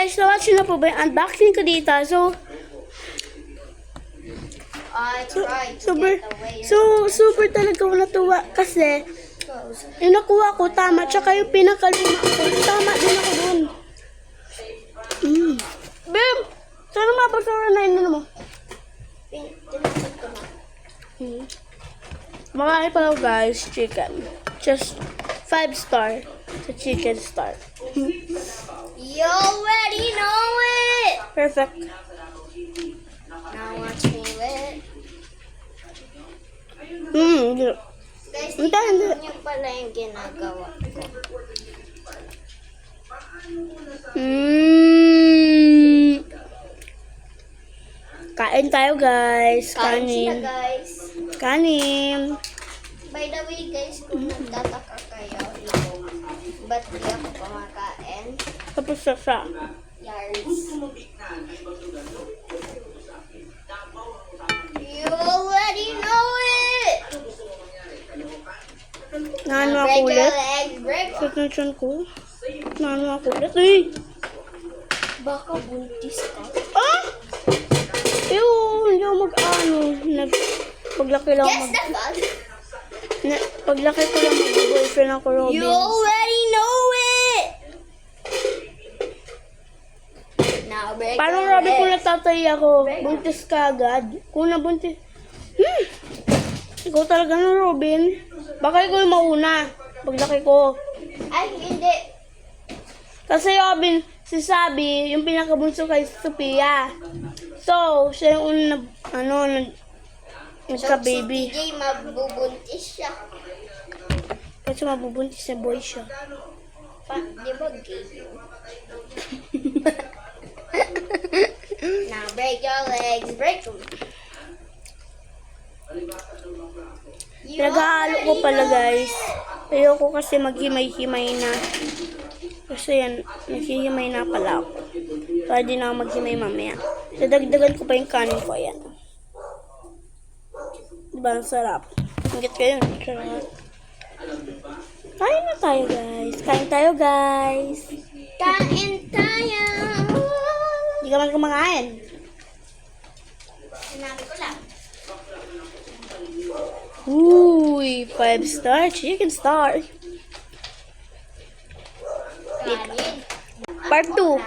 guys, na-watch na po ba yung unboxing ko dito? So, I tried to super, get away. super talaga ako natuwa kasi yung nakuha ko, tama. Tsaka yung pinakaluma ko, tama din ako dun. Babe, sana mapasara na yun mo. Tinapit ko na. Makakain pa lang guys, chicken. Just 5 star sa chicken star. You already know it! Perfect. Now watch me with. Guys, Hindi, hindi. yun pala yung ginagawa ko. Kain tayo guys. Kain sila Kanin. guys. Kanin. By the way guys, kung nagtataka kayo, ba't di ako kumakain? Tapos sa. Yars. You already know it! Nano Now ako break your ulit. legs, break. Sa tension ko. Nano ako ulit. Uy! Baka buntis ka. Ah! Ew! Hindi ako paglaki lang Guess the fuck? paglaki ko lang mag-boyfriend ako, Robin. You already know it! Now break Parang your Robin, kung legs. natatay ako, buntis ka agad. Kung nabuntis, ikaw talaga na, Robin. Baka ikaw yung mauna, paglaki ko. Ay, hindi. Kasi Robin, si Sabi, yung pinakabunso kay Sophia. So, siya yung una, nagka-baby. So, si TJ mabubuntis siya. Kasi mabubuntis na boy siya. Di ba gay yun? Now break your legs, break them. Nag-aalo ko pala, guys. Ayoko kasi maghimay-himay na. Kasi yan, naghihimay na pala ako. Kaya di na ako maghimay mamaya. Dadagdagan ko pa yung kanin ko, ayan. Diba, ang sarap. Hanggat kayo, sarap. Kain na tayo, guys. Kain tayo, guys. Kain tayo! Hindi ka man kumakain. Sinabi ko lang. Uy, 5 star, chicken star. Kanin. Part 2.